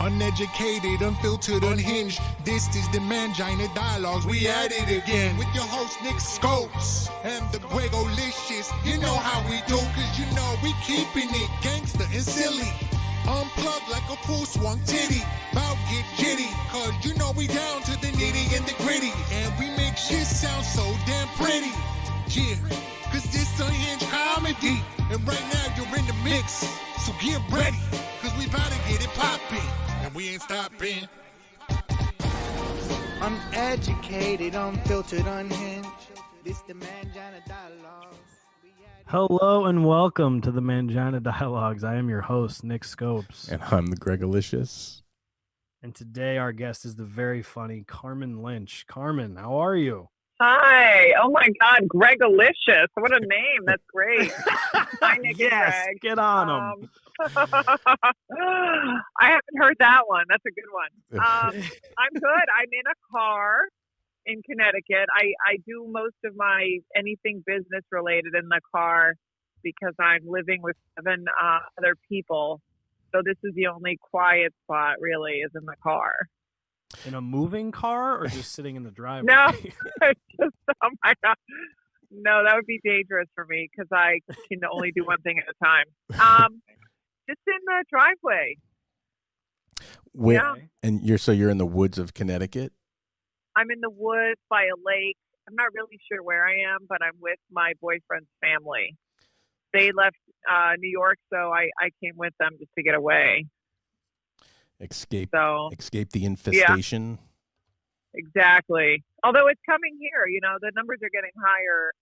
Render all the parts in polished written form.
Uneducated, unfiltered, unhinged. This is the Mangina Dialogues. We at it again with your host Nick Scopes and the Gregolicious. You know how we do, cause you know we keeping it gangster and silly. Unplugged like a full swung titty. Bout get jitty, cause you know we down to the nitty and the gritty. And we make shit sound so damn pretty. Yeah, cause this unhinged comedy. And right now you're in the mix, so get ready, cause we about to get it poppin'. And we ain't stopping. Uneducated, unfiltered, unhinged. This the Mangina Dialogues. Hello and welcome to the Mangina Dialogues. I am your host, Nick Scopes. And I'm the Gregolicious. And today our guest is the very funny Carmen Lynch. Carmen, how are you? Hi. Oh my God, Gregolicious. What a name. That's great. Hi, Nick and Yes, Greg. get on them. I haven't heard that one. That's a good one. I'm good. I'm in a car in Connecticut. I do most of my anything business related in the car because I'm living with 7 other people. So this is the only quiet spot really is in the car. In a moving car or just sitting in the driveway? No, oh my God. No, that would be dangerous for me because I can only do one thing at a time. Just in the driveway. Yeah. And you're in the woods of Connecticut? I'm in the woods by a lake. I'm not really sure where I am, but I'm with my boyfriend's family. They left New York, so I came with them just to get away. Escape the infestation. Yeah, exactly. Although it's coming here, the numbers are getting higher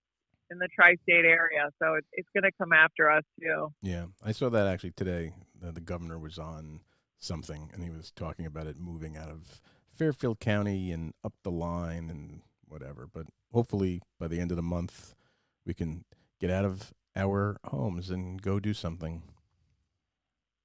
in the tri-state area, so it's going to come after us too. Yeah, I saw that actually today. The governor was on something, and he was talking about it moving out of Fairfield County and up the line and whatever. But hopefully by the end of the month, we can get out of our homes and go do something.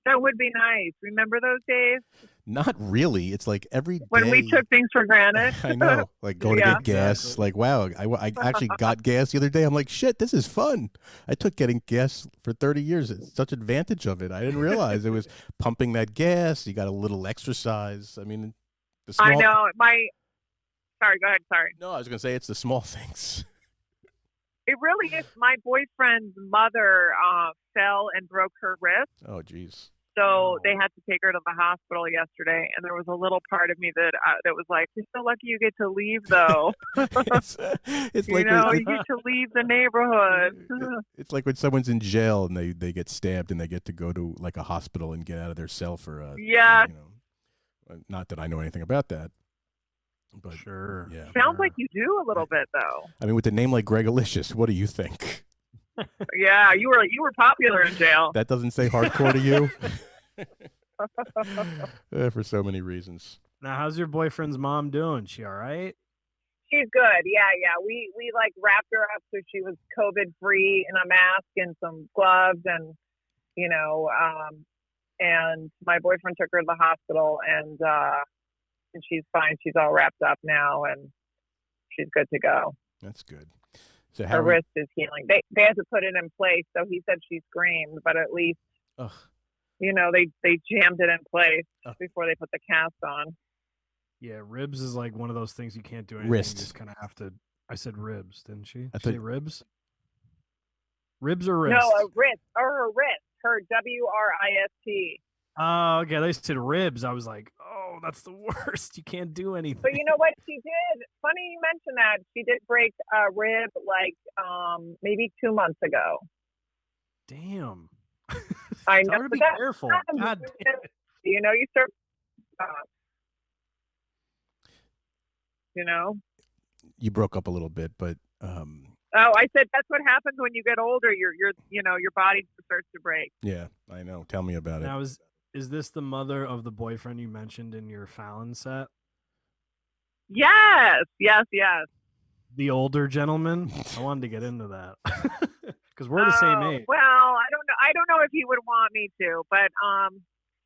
That would be nice. Remember those days? Not really. It's like every day. When we took things for granted. I know. Like go to get gas. Exactly. Like, wow, I actually got gas the other day. I'm like, shit, this is fun. I took getting gas for 30 years. It's such advantage of it. I didn't realize it was pumping that gas. You got a little exercise. I mean, I know. Sorry, go ahead. Sorry. No, I was going to say it's the small things. It really is. My boyfriend's mother fell and broke her wrist. Oh, geez. So they had to take her to the hospital yesterday, and there was a little part of me that was like, "You're so lucky you get to leave, though. it's like you get to leave the neighborhood." It's like when someone's in jail and they get stabbed and they get to go to like a hospital and get out of their cell for not that I know anything about that, but Sure. Yeah. Sounds like you do a little bit, though. I mean, with a name like Gregolicious, what do you think? Yeah, you were popular in jail. That doesn't say hardcore to you? For so many reasons. Now, how's your boyfriend's mom doing? She all right? She's good. Yeah. We like wrapped her up so she was COVID free in a mask and some gloves and and my boyfriend took her to the hospital and she's fine. She's all wrapped up now and she's good to go. That's good. So her wrist is healing. They had to put it in place, so he said she screamed, but at least they jammed it in place before they put the cast on. Yeah, ribs is like one of those things you can't do anything. Wrist. You just kind of have to. I said ribs, didn't she? I Did she say ribs? Ribs or wrist? No, a wrist or her wrist. Her WRIST. Oh, okay. They said ribs. I was like, oh, that's the worst. You can't do anything. But you know what she did? Funny you mentioned that. She did break a rib like maybe 2 months ago. Damn. I Tell know. her to be careful. God damn it. You start. You broke up a little bit, but. Oh, I said that's what happens when you get older. Your body starts to break. Yeah, I know. Tell me about it. Now, is this the mother of the boyfriend you mentioned in your Fallon set? Yes. The older gentleman? I wanted to get into that. Because we're the same age. Well, I don't know if he would want me to, but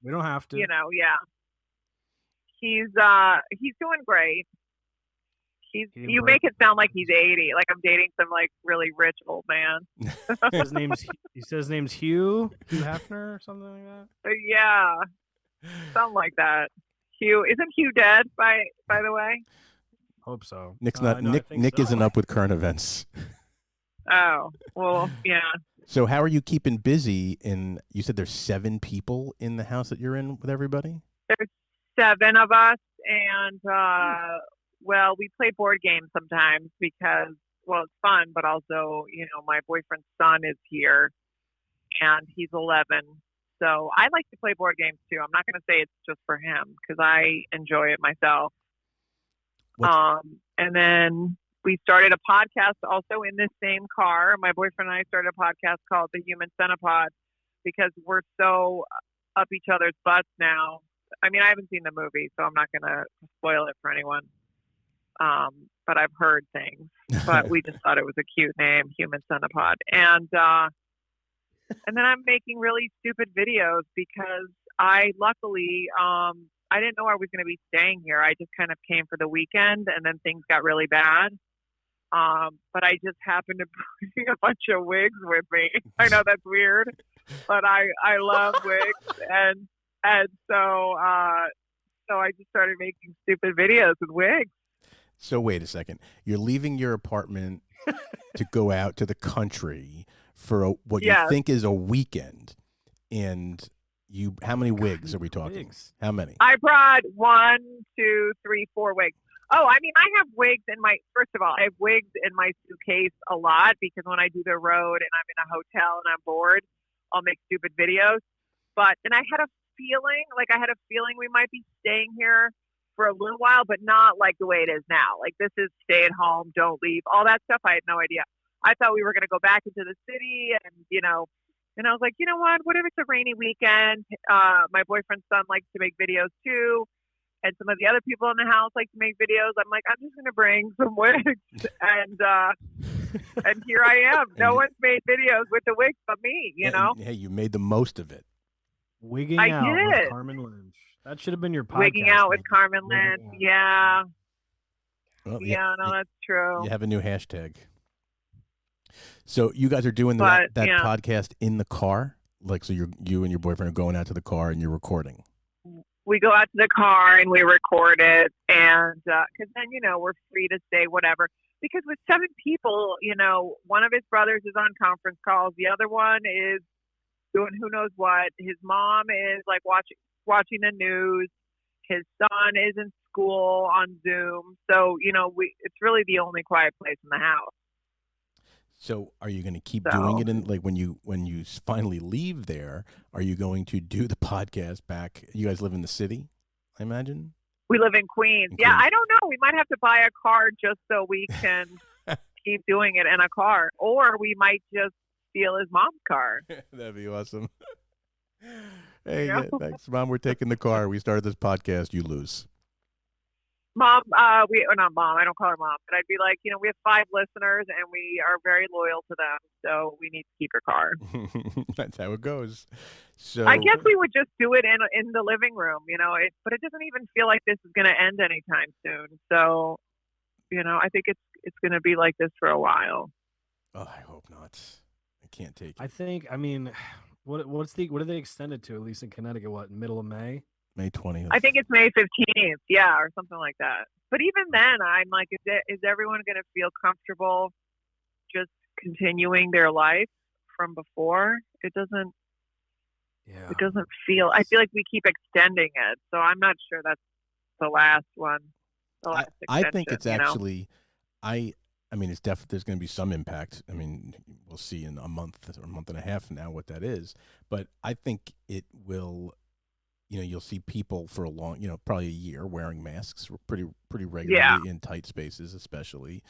we don't have to. Yeah. He's doing great. You make it sound like he's 80, like I'm dating some like really rich old man. He says his name's Hugh Hefner or something like that. Yeah. Something like that. Hugh, isn't Hugh dead? By the way. Hope so. Nick's not. No, I Nick think Nick so. isn't up with current events. Oh well, yeah. So how are you keeping busy? You said there's 7 people in the house that you're in with everybody. There's 7 of us, and well, we play board games sometimes because, well, it's fun, but also, my boyfriend's son is here, and he's 11. So I like to play board games too. I'm not going to say it's just for him because I enjoy it myself. And then we started a podcast also in this same car. My boyfriend and I started a podcast called The Human Centipod because we're so up each other's butts now. I mean, I haven't seen the movie, so I'm not going to spoil it for anyone. But I've heard things. But we just thought it was a cute name, Human Centipod. And then I'm making really stupid videos because I luckily I didn't know I was going to be staying here. I just kind of came for the weekend, and then things got really bad. But I just happened to bring a bunch of wigs with me. I know that's weird, but I love wigs, and so I just started making stupid videos with wigs. So wait a second. You're leaving your apartment to go out to the country for what you think is a weekend, and how many wigs are we talking? Wigs. How many? I brought 1, 2, 3, 4 wigs. Oh, I mean, I have wigs first of all, I have wigs in my suitcase a lot because when I do the road and I'm in a hotel and I'm bored, I'll make stupid videos. And I had a feeling we might be staying here for a little while, but not like the way it is now. Like, this is stay at home, don't leave, all that stuff. I had no idea. I thought we were going to go back into the city and I was like, you know what if it's a rainy weekend? My boyfriend's son likes to make videos too. And some of the other people in the house like to make videos. I'm like, I'm just going to bring some wigs. And here I am. No one's made videos with the wigs but me, Hey, you made the most of it. Wigging I out did. with Carmen Lynch. That should have been your podcast. Wigging out with name. Carmen Wigging Lynch. out. Yeah. Well, That's true. You have a new hashtag. So you guys are doing that podcast in the car? Like, so you and your boyfriend are going out to the car and you're recording? We go out to the car and we record it. And because then, we're free to say whatever. Because with 7 people, one of his brothers is on conference calls. The other one is doing who knows what. His mom is like watching the news. His son is in school on Zoom. So, it's really the only quiet place in the house. So are you going to keep doing it in, like, when you finally leave there, are you going to do the podcast back? You guys live in the city, I imagine? We live in Queens. Yeah, I don't know. We might have to buy a car just so we can keep doing it in a car. Or we might just steal his mom's car. That'd be awesome. Hey, thanks, Mom. We're taking the car. We started this podcast. You lose. Mom, not Mom. I don't call her Mom, but I'd be like, we have 5 listeners and we are very loyal to them, so we need to keep her car. That's how it goes. So I guess we would just do it in the living room, but it doesn't even feel like this is going to end anytime soon. So, I think it's going to be like this for a while. Oh, I hope not. I can't take it. I mean, what do they extend it to? At least in Connecticut, middle of May? May 20th. I think it's May 15th, or something like that. But even then, I'm like, is everyone going to feel comfortable just continuing their life from before? It doesn't. Yeah. It doesn't feel. I feel like we keep extending it, so I'm not sure that's the last one. I think it's actually. I mean, it's definitely, there's going to be some impact. I mean, we'll see in a month or a month and a half from now what that is. But I think it will. You'll see people for a long, probably a year wearing masks pretty regularly in tight spaces, especially.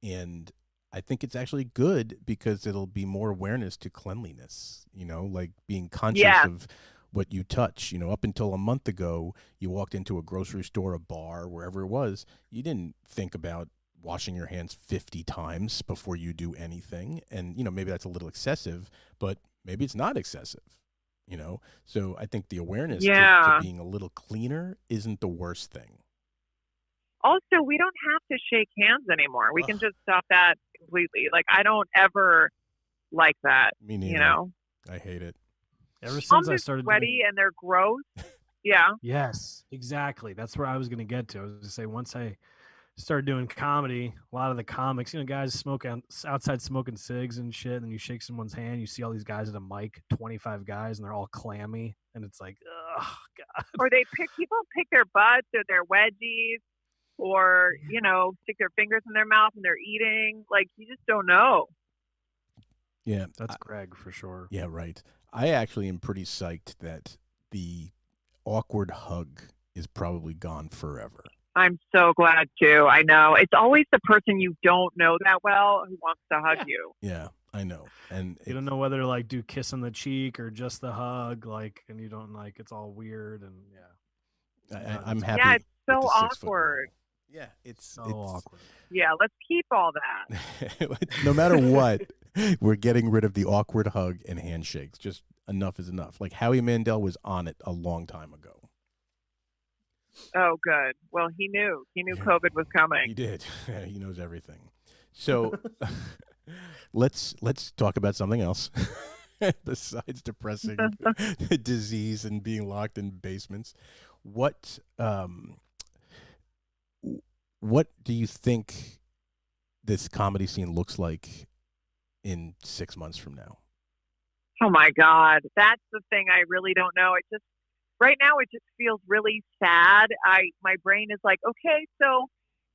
And I think it's actually good because it'll be more awareness to cleanliness, like being conscious of what you touch. Up until a month ago, you walked into a grocery store, a bar, wherever it was, you didn't think about washing your hands 50 times before you do anything. And, maybe that's a little excessive, but maybe it's not excessive. So I think the awareness to being a little cleaner isn't the worst thing. Also, we don't have to shake hands anymore. We can just stop that completely. Like, I don't ever like that. Me neither. I hate it. Ever since I started sweaty and they're gross. Yeah. Yes, exactly. That's where I was going to get to. I was going to say, once I started doing comedy, a lot of the comics, guys smoking outside smoking cigs and shit, and you shake someone's hand, you see all these guys at a mic, 25 guys, and they're all clammy, and it's like, oh god. Or people pick their butts or their wedgies, or stick their fingers in their mouth and they're eating. Like, you just don't know. Yeah, That's Greg for sure. Yeah, right. I actually am pretty psyched that the awkward hug is probably gone forever. I'm so glad too. I know it's always the person you don't know that well who wants to hug you. Yeah, I know. And you don't know whether to like do kiss on the cheek or just the hug, like, and you don't like, it's all weird. And I'm happy. Yeah, it's so awkward. Yeah, it's awkward. Yeah, let's keep all that. No matter what, we're getting rid of the awkward hug and handshakes. Just enough is enough. Like Howie Mandel was on it a long time ago. Oh, good. Well, he knew. He knew COVID was coming. He did. He knows everything. So let's talk about something else besides depressing disease and being locked in basements. What do you think this comedy scene looks like in 6 months from now? Oh my God, that's the thing. I really don't know. Right now it just feels really sad. My brain is like, okay, so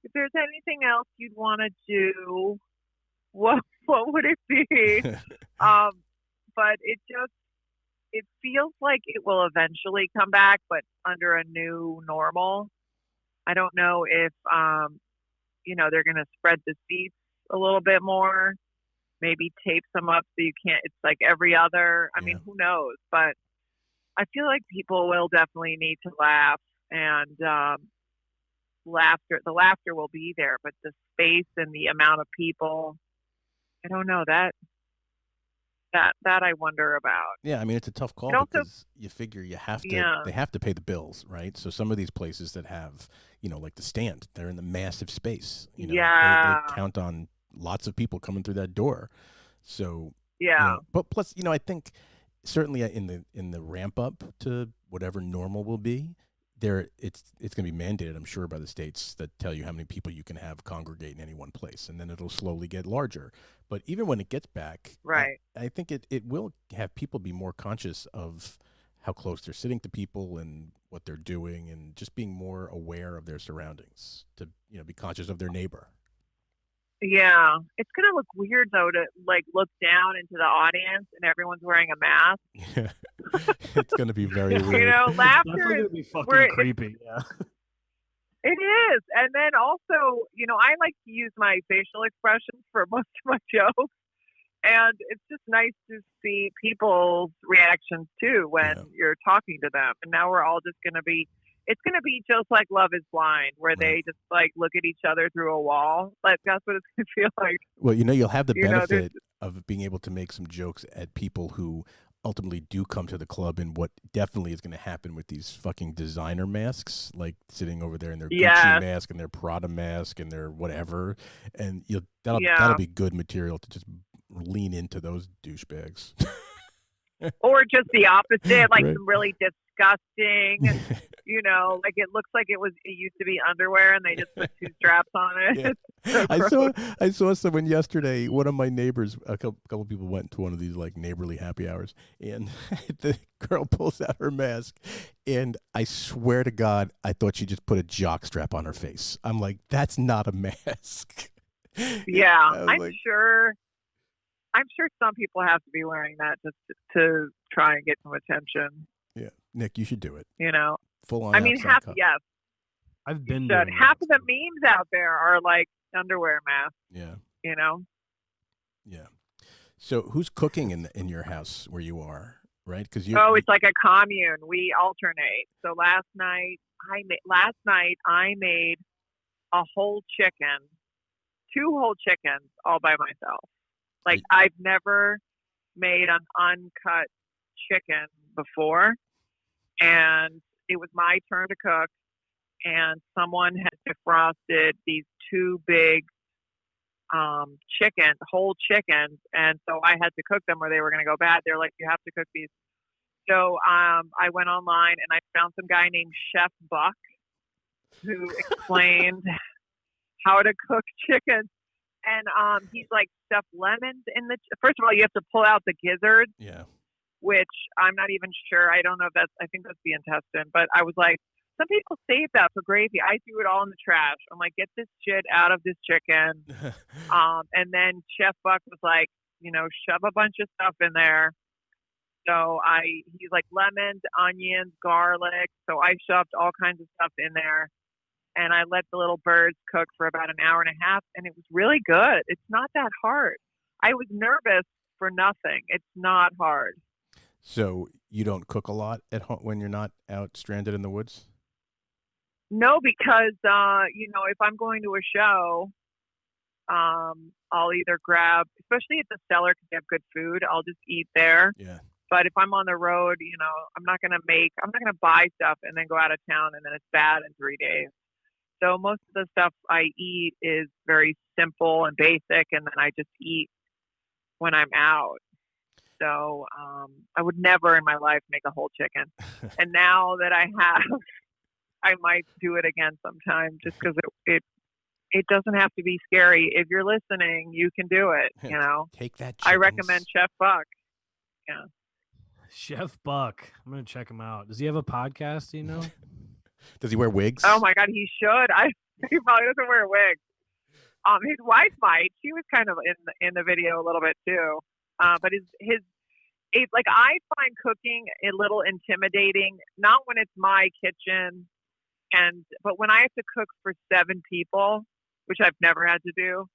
if there's anything else you'd want to do, what would it be? But it feels like it will eventually come back, but under a new normal. I don't know if they're going to spread the seats a little bit more, maybe tape them up so you can't. It's like every other. I mean, who knows? But I feel like people will definitely need to laugh, and the laughter will be there, but the space and the amount of people, I don't know, that I wonder about. Yeah, I mean, it's a tough call because you figure you have to, they have to pay the bills, right? So some of these places that have, like the Stand, they're in the massive space. They count on lots of people coming through that door. So, but plus, I think certainly in the ramp up to whatever normal will be, it's going to be mandated, I'm sure, by the states that tell you how many people you can have congregate in any one place, and then it'll slowly get larger. But even when it gets back, right, I think it will have people be more conscious of how close they're sitting to people and what they're doing, and just being more aware of their surroundings, to be conscious of their neighbor. Yeah, it's gonna look weird though to like look down into the audience and everyone's wearing a mask. Yeah, it's gonna be very weird. Laughter is be fucking creepy. Yeah, it is. And then also, I like to use my facial expressions for most of my jokes, and it's just nice to see people's reactions too when you're talking to them. And now we're all just gonna be. It's going to be just like Love is Blind, where they just like look at each other through a wall. Like, that's what it's going to feel like. Well, you'll have the benefit of being able to make some jokes at people who ultimately do come to the club, and what definitely is going to happen with these fucking designer masks, like sitting over there in their Gucci mask and their Prada mask and their whatever. And that'll be good material to just lean into those douchebags. Or just the opposite, like some really disgusting, like it looks like it used to be underwear and they just put two straps on it. Yeah. I saw someone yesterday. One of my neighbors, a couple of people went to one of these like neighborly happy hours, and the girl pulls out her mask, and I swear to God, I thought she just put a jock strap on her face. I'm like, that's not a mask. Yeah, I'm sure some people have to be wearing that just to try and get some attention. Yeah, Nick, you should do it. Full on. I mean, yes. I've been. Half of the memes out there are like underwear masks. Yeah. Yeah. So, who's cooking in your house where you are? Right? Because it's like a commune. We alternate. So last night I made a whole chicken, 2 whole chickens, all by myself. Like, I've never made an uncut chicken before, and it was my turn to cook, and someone had defrosted these 2 big whole chickens, and so I had to cook them or they were going to go bad. They're like, you have to cook these So I went online and I found some guy named Chef Buck who explained how to cook chicken. And he's like stuffed lemons in the. First of all, you have to pull out the gizzards. Yeah. Which I'm not even sure. I don't know if that's. I think that's the intestine. But I was like, some people save that for gravy. I threw it all in the trash. I'm like, get this shit out of this chicken. And then Chef Buck was like, shove a bunch of stuff in there. So he's like lemons, onions, garlic. So I shoved all kinds of stuff in there. And I let the little birds cook for about an hour and a half. And it was really good. It's not that hard. I was nervous for nothing. It's not hard. So you don't cook a lot at home when you're not out stranded in the woods? No, because, if I'm going to a show, I'll either grab, especially at the cellar because they have good food, I'll just eat there. Yeah. But if I'm on the road, I'm not going to buy stuff and then go out of town and then it's bad in 3 days. So most of the stuff I eat is very simple and basic, and then I just eat when I'm out. So I would never in my life make a whole chicken. And now that I have, I might do it again sometime just because it doesn't have to be scary. If you're listening, you can do it, Take that, chickens. I recommend Chef Buck. Yeah. Chef Buck. I'm going to check him out. Does he have a podcast, do you know? Does he wear wigs? Oh my God, he should. He probably doesn't wear a wig. His wife might. She was kind of in the video a little bit too. But I find cooking a little intimidating. Not when it's my kitchen, but when I have to cook for 7 people, which I've never had to do,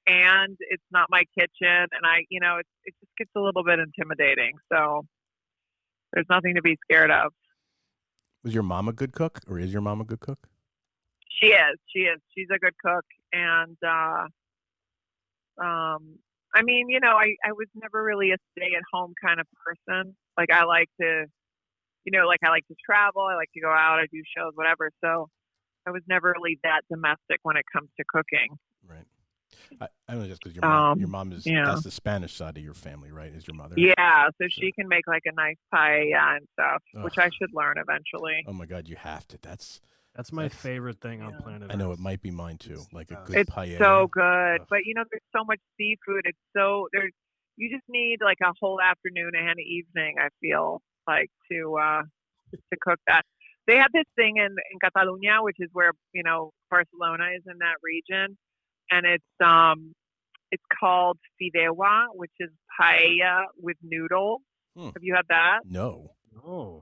and it's not my kitchen, and it just gets a little bit intimidating. So there's nothing to be scared of. Was your mom a good cook, or is your mom a good cook? She is. She's a good cook, and I was never really a stay-at-home kind of person. Like I like to, I like to travel. I like to go out. I do shows, whatever. So I was never really that domestic when it comes to cooking. Right. I know just because your mom is that's the Spanish side of your family, right? Is your mother? Yeah. So she can make like a nice paella and stuff, which I should learn eventually. Oh my God, you have to. That's my favorite thing on planet Earth. I know it might be mine too. Like a good paella. It's so good, but there's so much seafood. You just need like a whole afternoon and evening. I feel like to cook that. They have this thing in Catalonia, which is where Barcelona is in that region, and it's called fideuà, which is paella with noodles. Have you had that? No.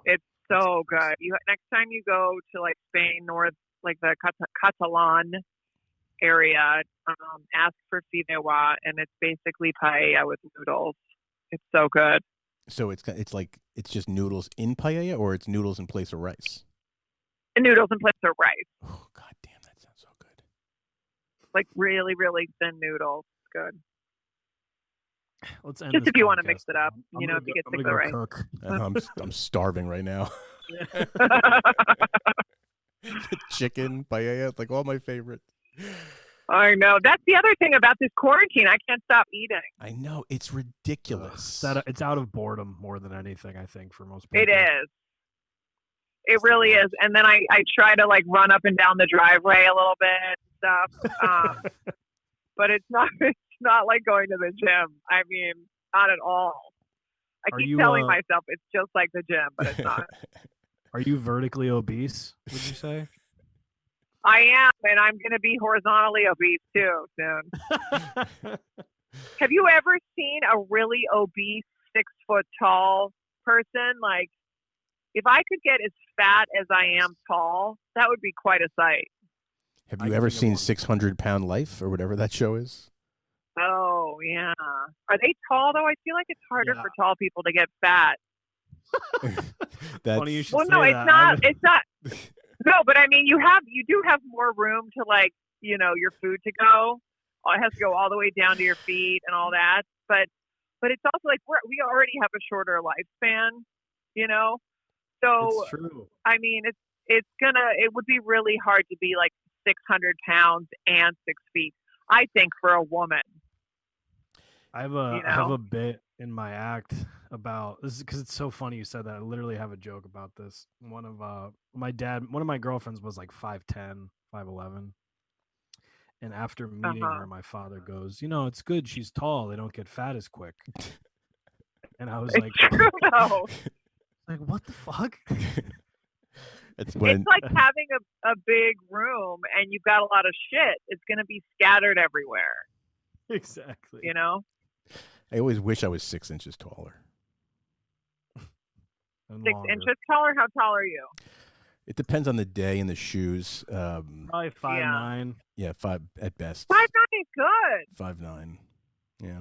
It's so good. Next time you go to like Spain, north, like the Catalan area, ask for fideuà, and it's basically paella with noodles. It's so good. So it's just noodles in paella, or it's noodles in place of rice? Noodles in place of rice. Oh God damn, that sounds so good. Like really, really thin noodles. Good. Let's end just this if you want to podcast. mix it up, if you get sick of the rice. Cook. I'm starving right now. Chicken, paella, like all my favorites. I know. That's the other thing about this quarantine. I can't stop eating. I know. It's ridiculous. It's out of boredom more than anything, I think, for most people. It is. It really is. And then I try to like run up and down the driveway a little bit and stuff. But it's not like going to the gym. I mean, not at all. I keep telling myself it's just like the gym, but it's not. Are you vertically obese, would you say? I am, and I'm going to be horizontally obese too soon. Have you ever seen a really obese 6 foot tall person? Like, if I could get as fat as I am tall, that would be quite a sight. Have you ever seen 600-Pound Life or whatever that show is? Oh, yeah. Are they tall, though? I feel like it's harder for tall people to get fat. Funny you should well, say no, it's that. not. It's not. No, but I mean, you do have more room to like, your food to go. It has to go all the way down to your feet and all that. But it's also like we already have a shorter lifespan, So it's true. I mean, it would be really hard to be like 600 pounds and 6 feet. I think for a woman. I have a bit in my act about this because it's so funny you said that. I literally have a joke about this. One of my girlfriends was like 5'10", 5'11". And after meeting her, my father goes, it's good she's tall. They don't get fat as quick. And I was It's like, true though. like, what the fuck? It's like having a big room and you've got a lot of shit. It's going to be scattered everywhere. Exactly. I always wish I was 6 inches taller. 6 inches taller? How tall are you? It depends on the day and the shoes. Probably 5'9". Yeah, 5 at best. 5'9" is good. 5'9". Yeah.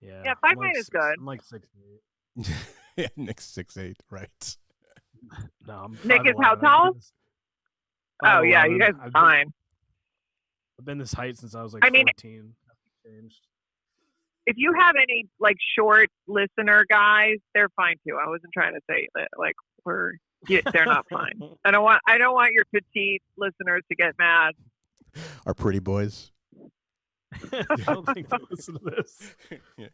Yeah. 5'9" is good. I'm like 6'8". Yeah, Nick's 6'8", right? No, I'm Nick is 5'11". how tall? Oh yeah, 5'11". you guys are fine. I've been this height since I was like 14. Changed. If you have any like short listener guys, they're fine too. I wasn't trying to say that like they're not fine. I don't want your petite listeners to get mad. Our pretty boys. I don't think they listen to this. Yeah.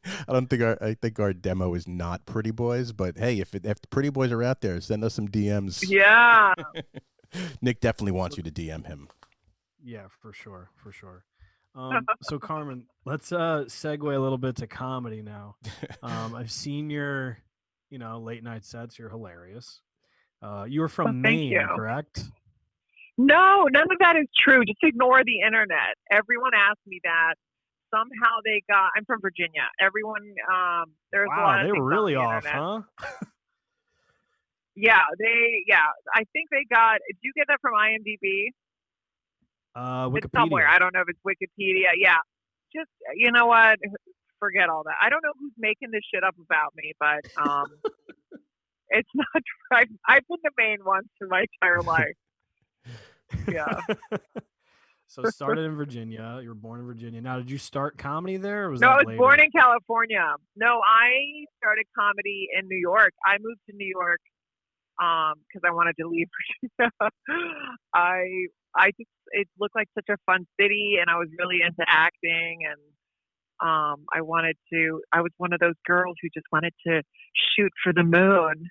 I think our demo is not pretty boys, but hey, if the pretty boys are out there, send us some DMs. Yeah. Nick definitely wants you to DM him. Yeah, for sure. So Carmen, let's segue a little bit to comedy now. I've seen your, late night sets. You're hilarious. You were from Maine, correct? No, none of that is true. Just ignore the internet. Everyone asked me that. Somehow I'm from Virginia. Everyone, there's a lot of they were really off, internet. huh? Yeah, I think they got, did you get that from IMDb? Wikipedia. It's somewhere. I don't know if it's Wikipedia. Yeah. Just, you know what? Forget all that. I don't know who's making this shit up about me, but it's not true. I've been to Maine once in my entire life. Yeah. So started in Virginia. You were born in Virginia. Now, did you start comedy there? Or was no, I was later? born in California. No, I started comedy in New York. I moved to New York because I wanted to leave Virginia. It looked like such a fun city, and I was really into acting, and I was one of those girls who just wanted to shoot for the moon.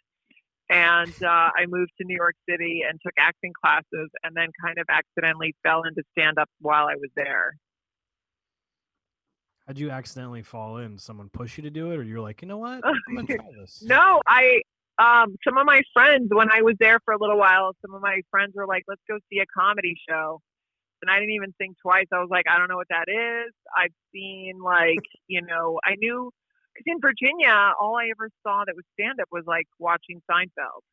And I moved to New York City and took acting classes, and then kind of accidentally fell into stand-up while I was there. How'd you accidentally fall in? Someone push you to do it, or you're like, you know what? I'm gonna try this. No, some of my friends, when I was there for a little while, some of my friends were like, let's go see a comedy show. And I didn't even think twice. I was like, I don't know what that is. I've seen I knew, because in Virginia, all I ever saw that was stand-up was like watching Seinfeld,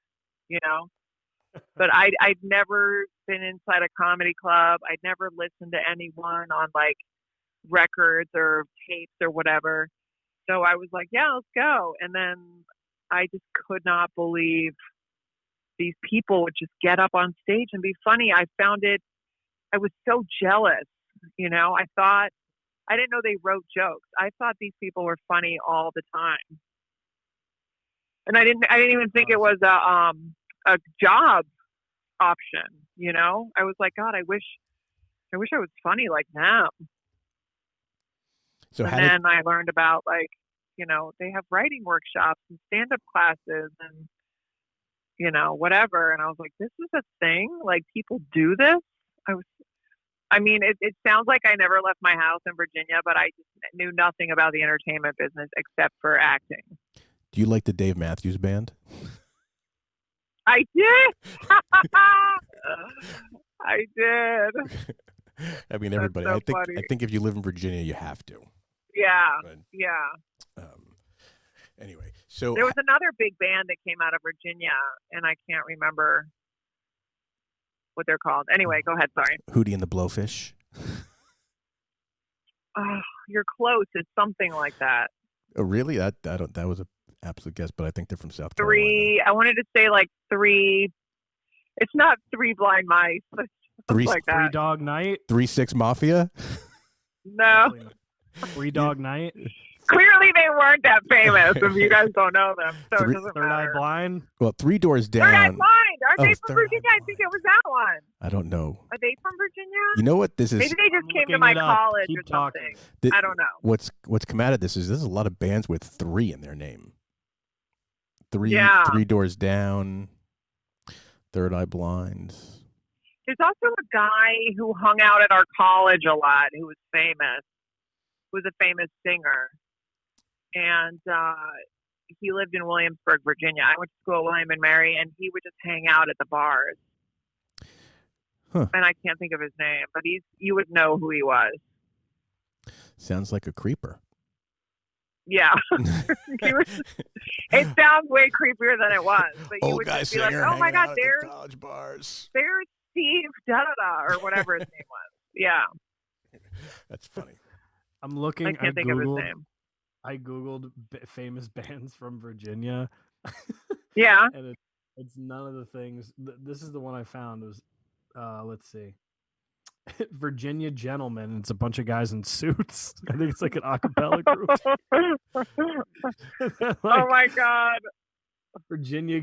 But I'd never been inside a comedy club. I'd never listened to anyone on like records or tapes or whatever. So I was like, yeah, let's go. And then I just could not believe these people would just get up on stage and be funny. I was so jealous, I didn't know they wrote jokes. I thought these people were funny all the time. And I didn't even think it was a job option, I was like, God, I wish I was funny like them. So then I learned about they have writing workshops and stand-up classes and, whatever. And I was like, this is a thing? Like people do this? It sounds like I never left my house in Virginia, but I just knew nothing about the entertainment business except for acting. Do you like the Dave Matthews Band? I did. I did. I mean, everybody. So I think if you live in Virginia, you have to. Yeah. But, yeah. Anyway, so there was another big band that came out of Virginia, and I can't remember what they're called. Anyway, go ahead. Sorry. Hootie and the Blowfish. Oh, you're close. It's something like that. Oh, really? That was an absolute guess, but I think they're from South Carolina. I wanted to say like 3. It's not 3 Blind Mice. But like that. 3 Dog Night. 3-6 Mafia. No. 3 Dog Night. Clearly, they weren't that famous. If you guys don't know them, so it doesn't Third Eye matter. Blind. Well, 3 Doors Down. Third Eye Blind. Are Oh, they from Third Eye Virginia? I think it was that one. I don't know. Are they from Virginia? You know what this is? Maybe they just came to looking my it up. college Keep or something. talking. I don't know. What's come out of this is there's a lot of bands with 3 in their name. Yeah. 3 Doors Down, Third Eye Blind. There's also a guy who hung out at our college a lot who was famous, who was a famous singer. And he lived in Williamsburg, Virginia. I went to school at William and Mary, and he would just hang out at the bars. Huh. And I can't think of his name, but you would know who he was. Sounds like a creeper. Yeah. It sounds way creepier than it was. But you would just be like, oh my God, there's college bars. Steve da-da-da, or whatever his name was. Yeah. That's funny. I'm looking. I can't think of his name. I googled famous bands from Virginia. Yeah. And it's none of the things. This is the one I found. It was, let's see, Virginia Gentlemen. It's a bunch of guys in suits. I think it's like an a cappella group. Oh my God. Virginia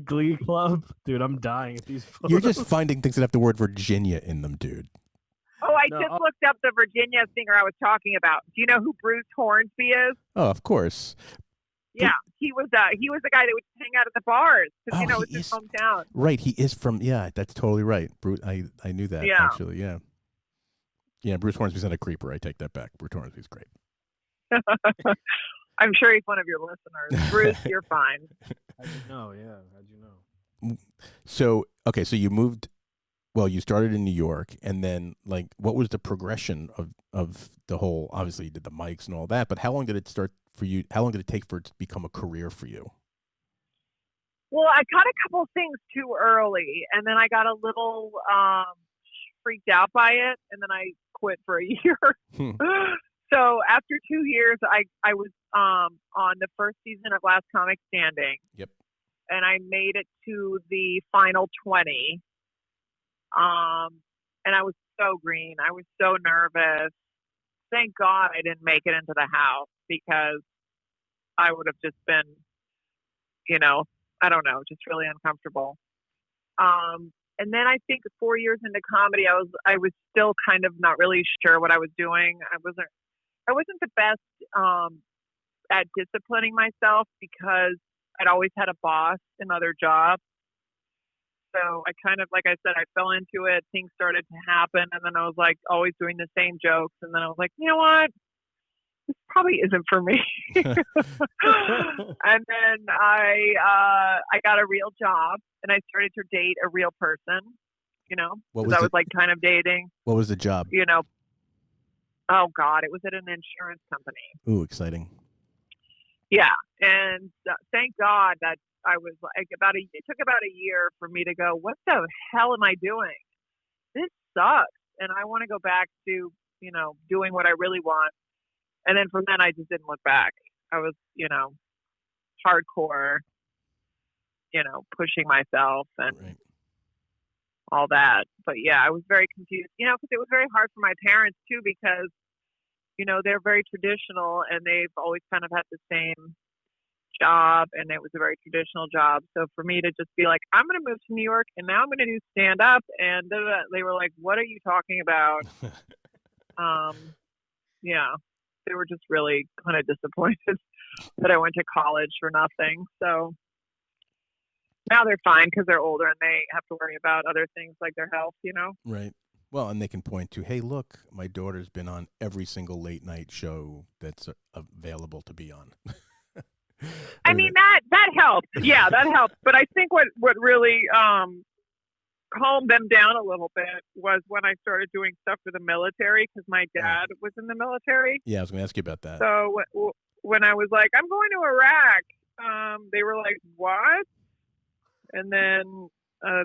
Glee Club, dude. I'm dying at these photos. You're just finding things that have the word Virginia in them, dude. Oh, I just looked up the Virginia singer I was talking about. Do you know who Bruce Hornsby is? Oh, of course. Yeah, he was the guy that would hang out at the bars because it's his hometown. Right, he is from. Yeah, that's totally right. Bruce, I knew that actually. Yeah, yeah. Bruce Hornsby's not a creeper. I take that back. Bruce Hornsby's great. I'm sure he's one of your listeners. Bruce, you're fine. How'd you know? Yeah, how'd you know? So okay, so you moved. Well, you started in New York, and then like, what was the progression of the whole? Obviously, you did the mics and all that, but how long did it start for you? How long did it take for it to become a career for you? Well, I caught a couple things too early, and then I got a little freaked out by it, and then I quit for a year. So after 2 years, I was on the first season of Last Comic Standing. Yep. And I made it to the final 20. And I was so green. I was so nervous. Thank God I didn't make it into the house because I would have just been, I don't know, just really uncomfortable. And then I think 4 years into comedy, I was still kind of not really sure what I was doing. I wasn't the best at disciplining myself because I'd always had a boss in other jobs. So I kind of, like I said, I fell into it. Things started to happen. And then I was like always doing the same jokes. And then I was like, you know what? This probably isn't for me. And then I got a real job and I started to date a real person, because I was like kind of dating. What was the job? Oh God, it was at an insurance company. Ooh, exciting. Yeah. And thank God that I was like it took about a year for me to go, what the hell am I doing? This sucks. And I want to go back to, doing what I really want. And then from then I just didn't look back. I was, hardcore, pushing myself and all that. But yeah, I was very confused, because it was very hard for my parents too, because, they're very traditional and they've always kind of had the same job and it was a very traditional job. So for me to just be like, I'm going to move to New York and now I'm going to do stand up. And they were like, what are you talking about? Yeah, they were just really kind of disappointed that I went to college for nothing. So now they're fine because they're older and they have to worry about other things like their health, Right. Well, and they can point to, hey, look, my daughter's been on every single late night show that's available to be on. I mean, that helps. Yeah, that helps. But I think what really calmed them down a little bit was when I started doing stuff for the military because my dad was in the military. Yeah, I was going to ask you about that. So when I was like, I'm going to Iraq, they were like, what? And then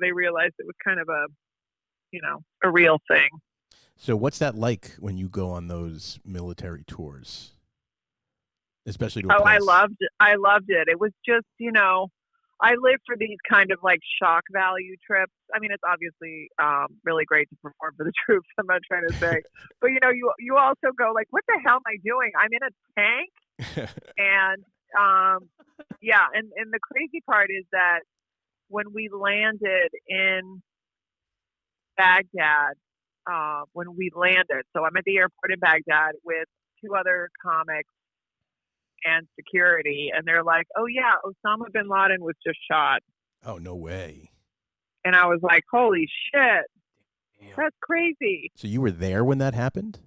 they realized it was kind of a real thing. So what's that like when you go on those military tours? Especially to a place. I loved it. It was just, I live for these kind of like shock value trips. I mean, it's obviously really great to perform for the troops. I'm not trying to say, but you also go like, what the hell am I doing? I'm in a tank. And yeah. And the crazy part is that when we landed in Baghdad, so I'm at the airport in Baghdad with 2 other comics and security, and they're like, "Oh yeah, Osama bin Laden was just shot." Oh, no way. And I was like, "Holy shit, Damn. that's crazy." So you were there when that happened?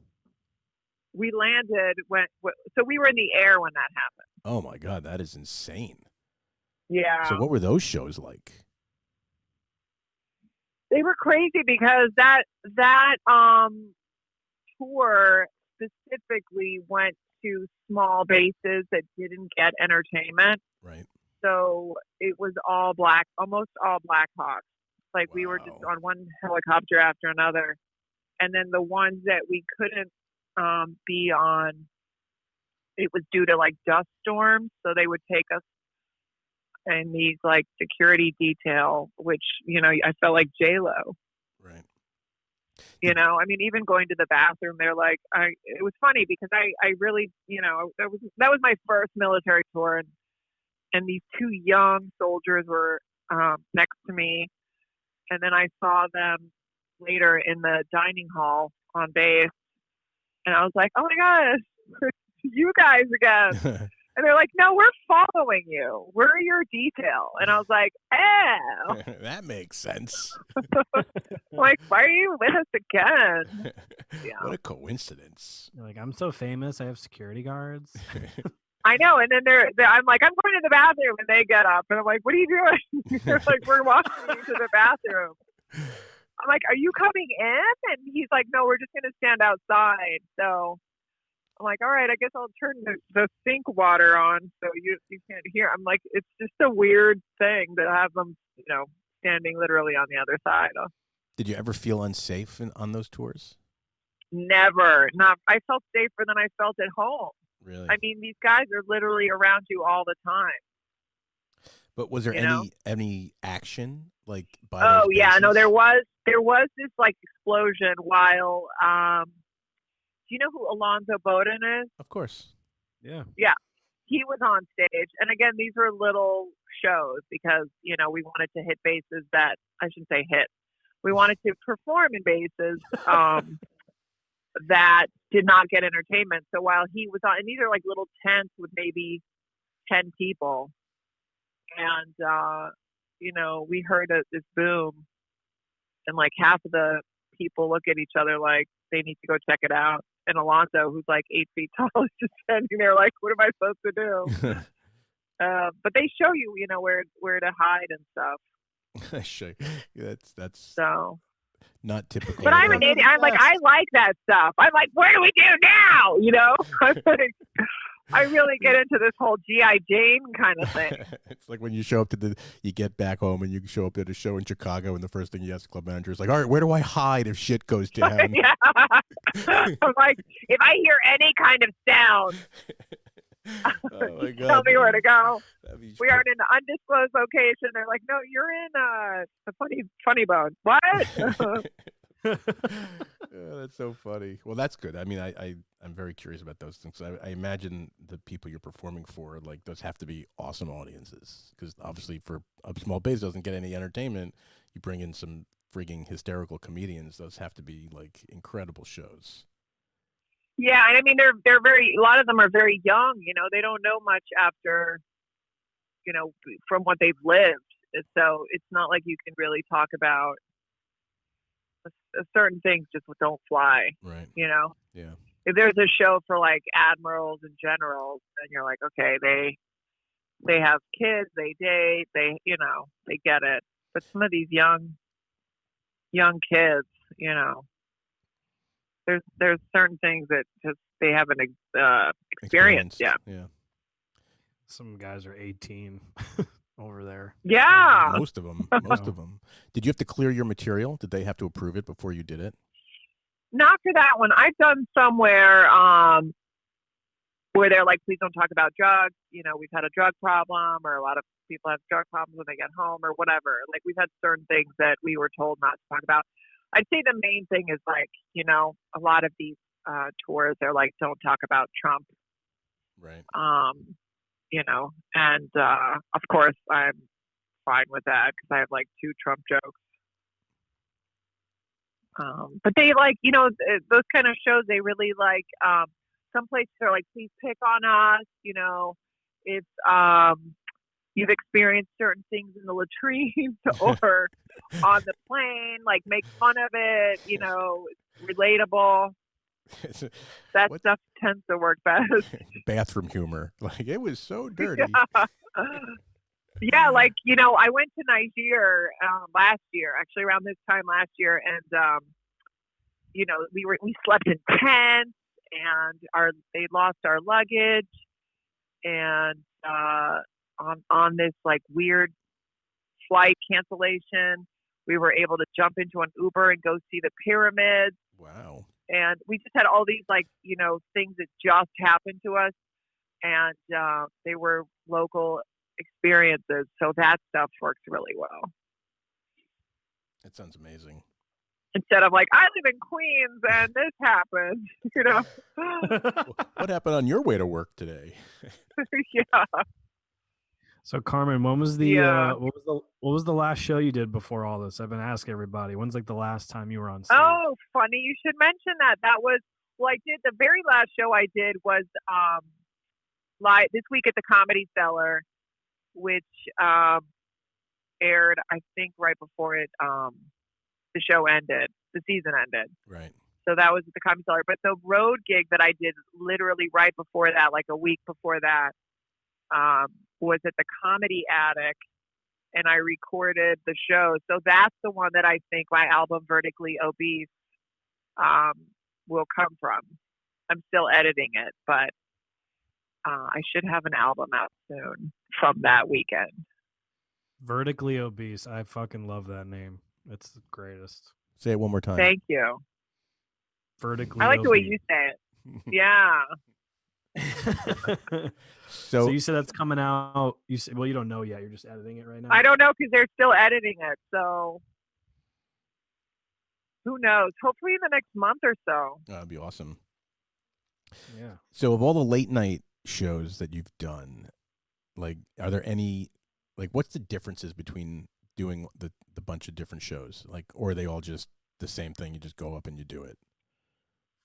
We landed so we were in the air when that happened. Oh my God, that is insane. Yeah. So what were those shows like? They were crazy because that tour specifically went to small bases that didn't get entertainment. Right. So it was almost all Black Hawks. Like we were just Wow. on one helicopter after another. And then the ones that we couldn't be on, it was due to like dust storms. So they would take us in these like security detail, which, you know, I felt like J-Lo. Right. You know, I mean, even going to the bathroom, they're like, it was funny because I really, you know, that was my first military tour, and these 2 young soldiers were next to me, and then I saw them later in the dining hall on base, and I was like, oh my gosh, you guys again. And they're like, no, we're following you. We're your detail. And I was like, oh. That makes sense. Like, why are you with us again? Yeah. What a coincidence. You're like, I'm so famous. I have security guards. I know. And then I'm like, I'm going to the bathroom. And they get up. And I'm like, what are you doing? They're like, we're walking you to the bathroom. I'm like, are you coming in? And he's like, no, we're just going to stand outside. So I'm like, all right, I guess I'll turn the sink water on so you can't hear. I'm like, it's just a weird thing to have them, you know, standing literally on the other side. Did you ever feel unsafe on those tours? Never. I felt safer than I felt at home. Really? I mean, these guys are literally around you all the time. But was there any action like by Oh those yeah, no, bases? there was this like explosion while do you know who Alonzo Bowden is? Of course. Yeah. Yeah. He was on stage. And again, these were little shows because, you know, we wanted to hit bases that I shouldn't say hit. We wanted to perform in bases that did not get entertainment. So while he was on, and these are like little tents with maybe 10 people. And, you know, we heard this boom, and like half of the people look at each other like they need to go check it out. And Alonzo, who's like 8 feet tall, is just standing there like, what am I supposed to do? But they show you, you know, where to hide and stuff. Sure. That's So. not typical. But I'm an idiot. I'm like, I like that stuff. I'm like, what do we do now? You know, I really get into this whole G.I. Jane kind of thing. It's like when you show up you get back home and you show up at a show in Chicago, and the first thing you ask the club manager is like, all right, where do I hide if shit goes down? Yeah. I'm like, if I hear any kind of sound, Oh my God. tell me where to go. We are are in an undisclosed location. They're like, no, you're in the funny bone. What? That's so funny. Well, that's good. I mean, I'm very curious about those things. I imagine the people you're performing for, like, those have to be awesome audiences, because obviously for a small base doesn't get any entertainment. You bring in some frigging hysterical comedians. Those have to be like incredible shows. Yeah, and I mean they're a lot of them are very young, you know, they don't know much after, you know, from what they've lived. So it's not like you can really talk about certain things just don't fly. Right. You know? Yeah. If there's a show for like admirals and generals, then you're like, okay, they have kids, they date, they, you know, they get it. But some of these young kids, you know, there's certain things that just they haven't experienced yet. Yeah. Some guys are 18 over there. Yeah. Most of them. Did you have to clear your material? Did they have to approve it before you did it? Not for that one. I've done somewhere where they're like, please don't talk about drugs. You know, we've had a drug problem, or a lot of people have drug problems when they get home, or whatever. Like, we've had certain things that we were told not to talk about. I'd say the main thing is, like, you know, a lot of these tours, they're like, don't talk about Trump. Right. You know, and of course, I'm fine with that because I have like 2 Trump jokes. But they like, those kind of shows, they really like, some places are like, please pick on us, if you've experienced certain things in the latrines or on the plane, like make fun of it, relatable. That stuff tends to work best. Bathroom humor. Like, it was so dirty. Yeah, like, I went to Niger last year, actually around this time last year, and we slept in tents, and they lost our luggage, and on this like weird flight cancellation, we were able to jump into an Uber and go see the pyramids. Wow. And we just had all these like, things that just happened to us, and they were local experiences. So that stuff works really well. That sounds amazing. Instead of like, I live in Queens and this happened, What happened on your way to work today? Yeah. So Carmen, when was the what was the last show you did before all this? I've been asking everybody. When's like the last time you were on stage? Oh, funny you should mention that. That was I did the very last show I did was live this week at the Comedy Cellar, which aired I think right before the show ended, the season ended. Right. So that was at the Comedy Cellar. But the road gig that I did literally right before that, like a week before that, was at the Comedy Attic, and I recorded the show. So that's the one that I think my album Vertically Obese will come from. I'm still editing it, but I should have an album out soon from that weekend. Vertically Obese. I fucking love that name. It's the greatest. Say it one more time. Thank you. Vertically I like obese. the way you say it. Yeah. So you said that's coming out. You said, well, you don't know yet. You're just editing it right now. I don't know because they're still editing it. So who knows? Hopefully in the next month or so. That'd be awesome. Yeah. So of all the late night shows that you've done, like, are there any, like, what's the differences between doing the bunch of different shows? Like, or are they all just the same thing? You just go up and you do it?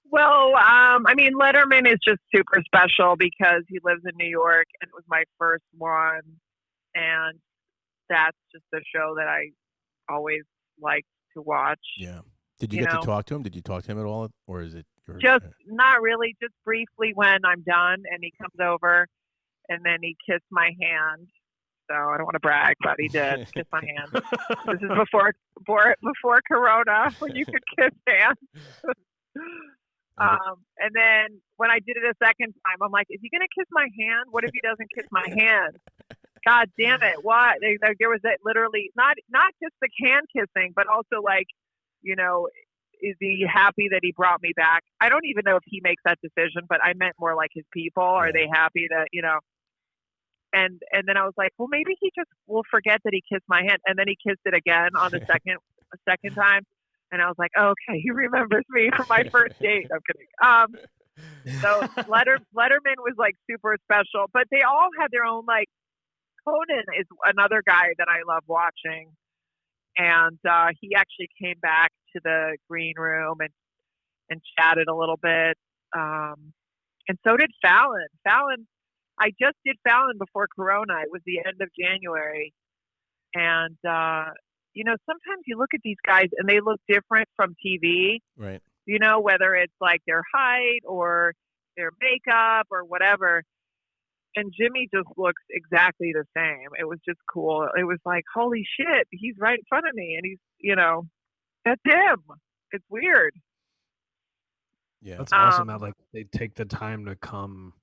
Well, I mean, Letterman is just super special because he lives in New York, and it was my first one, and that's just a show that I always like to watch. Yeah. Did you get to talk to him? Did you talk to him at all, or is it just not really? Just briefly when I'm done, and he comes over, and then he kissed my hand. So I don't want to brag, but he did kiss my hand. This is before Corona, when you could kiss hands. And then when I did it a second time, I'm like, is he going to kiss my hand? What if he doesn't kiss my hand? God damn it. What? There was that literally, not just the hand kissing, but also like, is he happy that he brought me back? I don't even know if he makes that decision, but I meant more like his people. Are they happy that, and then I was like, well, maybe he just will forget that he kissed my hand. And then he kissed it again on the second time. And I was like, oh, okay, he remembers me from my first date. I'm kidding. So Letterman was like super special, but they all had their own, like, Conan is another guy that I love watching. And he actually came back to the green room and chatted a little bit. And so did Fallon. I just did Fallon before Corona. It was the end of January. And, sometimes you look at these guys and they look different from TV. Right. Whether it's like their height or their makeup or whatever. And Jimmy just looks exactly the same. It was just cool. It was like, holy shit, he's right in front of me. And he's, that's him. It's weird. Yeah. That's awesome that, like, they take the time to come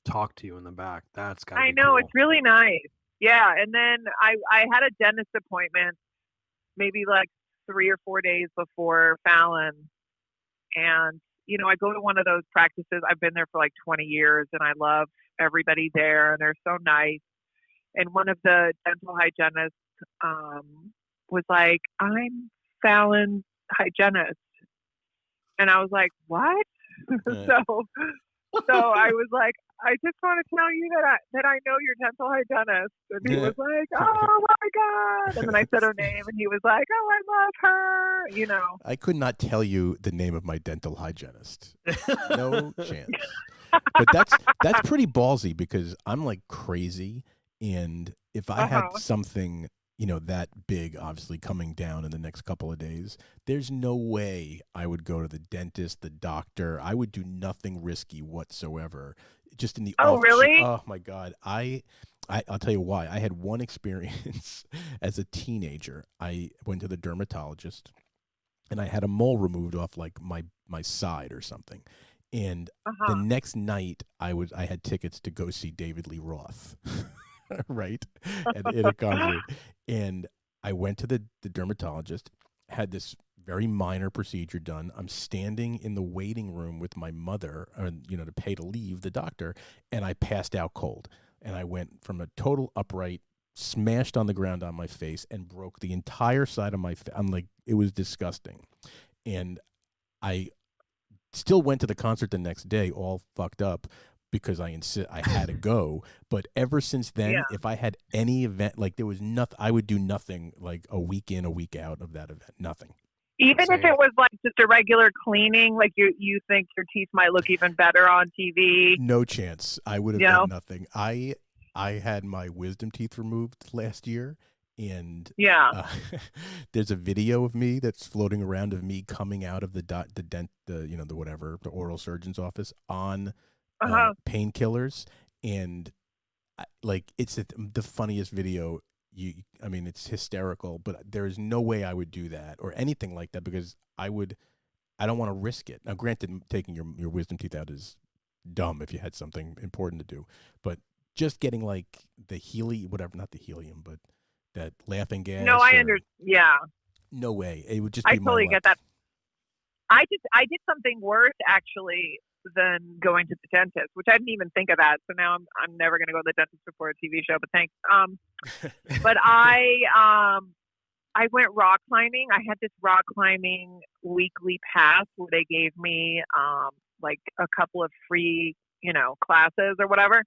talk to you in the back. That's gotta be know. cool. It's really nice. Yeah. And then I had a dentist appointment maybe like 3 or 4 days before Fallon. And, I go to one of those practices. I've been there for like 20 years and I love everybody there and they're so nice. And one of the dental hygienists was like, I'm Fallon's hygienist. And I was like, what? So I was like, I just want to tell you that I know your dental hygienist. And he was like, oh my God. And then I said her name and he was like, oh, I love her. You know. I could not tell you the name of my dental hygienist. No chance. But that's pretty ballsy because I'm like crazy. And if I had something, that big, obviously coming down in the next couple of days, there's no way I would go to the dentist, the doctor. I would do nothing risky whatsoever. Just in the really? Oh my God. I'll tell you why. I had one experience as a teenager. I went to the dermatologist and I had a mole removed off like my side or something. And the next night I had tickets to go see David Lee Roth. Right? In a concert. And I went to the dermatologist, had this very minor procedure done. I'm standing in the waiting room with my mother, to pay to leave the doctor, and I passed out cold. And I went from a total upright, smashed on the ground on my face, and broke the entire side of my face. I'm like, it was disgusting. And I still went to the concert the next day, all fucked up, because I had to go. But ever since then, if I had any event, like there was nothing, I would do nothing like a week in, a week out of that event. Nothing. Even if it was like just a regular cleaning, like you think your teeth might look even better on TV. No chance. I would have done nothing. I had my wisdom teeth removed last year, and there's a video of me that's floating around of me coming out of the oral surgeon's office on painkillers, and it's the funniest video. It's hysterical, but there is no way I would do that or anything like that because I don't want to risk it. Now, granted, taking your wisdom teeth out is dumb if you had something important to do, but just getting like the not the helium, but that laughing gas. No, I understand. Yeah. No way. It would just I be totally get that. I did something worse actually than going to the dentist, which I didn't even think of that. So now I'm never going to go to the dentist before a TV show, but thanks. But I went rock climbing. I had this rock climbing weekly pass where they gave me like a couple of free, classes or whatever.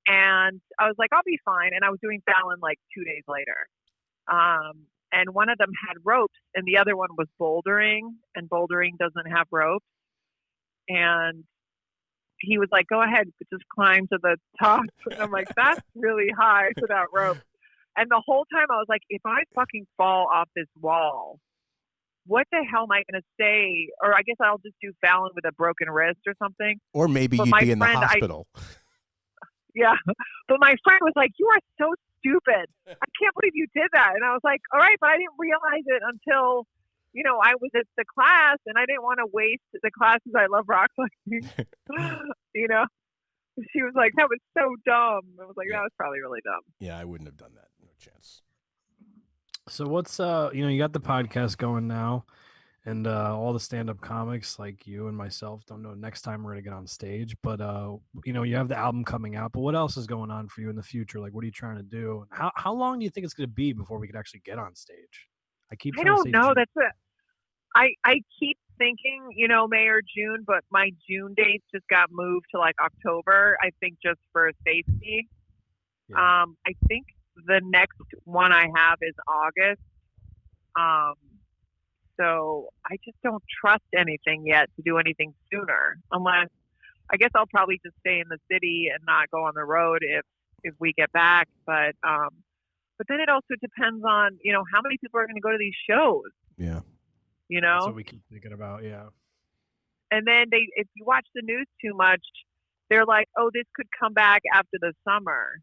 And I was like, I'll be fine. And I was doing Fallon like 2 days later. And one of them had ropes and the other one was bouldering, and bouldering doesn't have ropes. And he was like, go ahead, just climb to the top. And I'm like, that's really high without rope. And the whole time I was like, if I fucking fall off this wall, what the hell am I going to say? Or I guess I'll just do Fallon with a broken wrist or something. Or maybe you'd be in the hospital. Yeah. But my friend was like, you are so stupid. I can't believe you did that. And I was like, all right, but I didn't realize it until I was at the class and I didn't want to waste the classes. I love rock climbing. She was like, that was so dumb. I was like, that was probably really dumb. Yeah, I wouldn't have done that. No chance. So what's you got the podcast going now, and all the stand-up comics like you and myself don't know next time we're gonna get on stage, but you have the album coming out, but what else is going on for you in the future? Like, what are you trying to do? How long do you think it's gonna be before we could actually get on stage? I don't know. That's it. I keep thinking, May or June, but my June dates just got moved to like October, I think, just for safety. Yeah. I think the next one I have is August. So I just don't trust anything yet to do anything sooner, unless I guess I'll probably just stay in the city and not go on the road if we get back. But then it also depends on, how many people are going to go to these shows. Yeah. That's what we keep thinking about. Yeah. And then if you watch the news too much, they're like, oh, this could come back after the summer,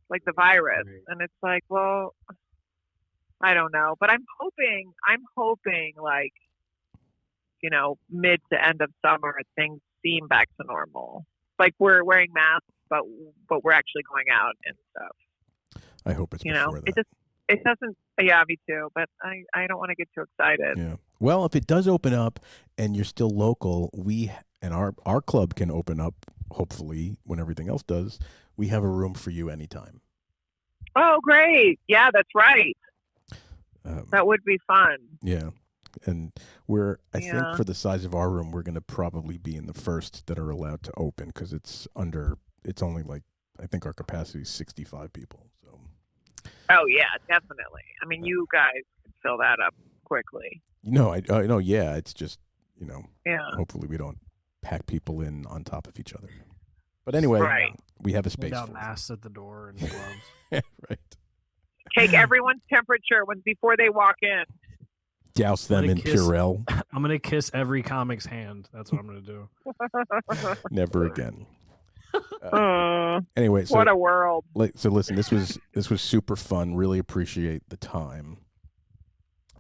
like the virus. Right. And it's like, well, I don't know, but I'm hoping like, mid to end of summer, things seem back to normal. Like we're wearing masks, but we're actually going out and stuff. I hope it's before that. It doesn't. Yeah, me too. But I don't want to get too excited. Yeah. Well, if it does open up and you're still local, we and our club can open up. Hopefully, when everything else does, we have a room for you anytime. Oh, great! Yeah, that's right. That would be fun. Yeah. And I think for the size of our room, we're going to probably be in the first that are allowed to open because it's only like, I think our capacity is 65 people. So. Oh yeah, definitely. I mean, you guys can fill that up quickly. I know. Yeah. It's just, Yeah. hopefully we don't pack people in on top of each other. But anyway, we have a space without for masks at the door and gloves. right. Take everyone's temperature before they walk in. Douse them in Purell. I'm gonna kiss every comic's hand. That's what I'm gonna do. Never again. Anyway, so what a world. So listen, this was super fun. Really appreciate the time.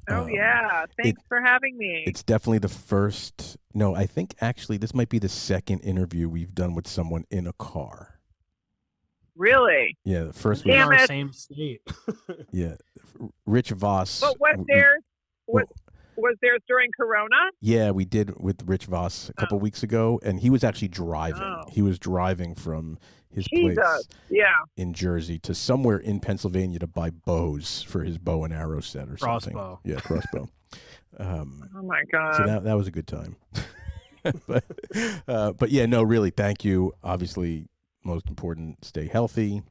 Oh yeah, thanks for having me. It's definitely the first. No, I think actually this might be the second interview we've done with someone in a car. Really? Yeah, the first in was our same state. Yeah, Rich Voss. But was theirs during Corona? Yeah, we did with Rich Voss a couple weeks ago, and he was actually driving. Oh. He was driving from his place in Jersey to somewhere in Pennsylvania to buy bows for his bow and arrow set or something. Crossbow. Yeah, crossbow. Oh my God. So that was a good time. but yeah, no, really, thank you. Obviously, most important, stay healthy,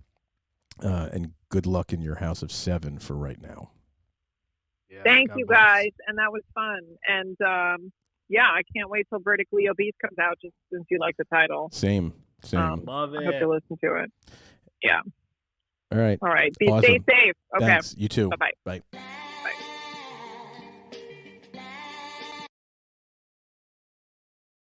and good luck in your house of 7 for right now. Yeah, Thank God you bless. guys, and that was fun. And I can't wait till Vertically Obese comes out. Just since you like the title, Same. Love I hope it. to listen to it. Yeah. All right. All right. Awesome. Stay safe. Okay. Thanks. You too. Bye-bye. Bye.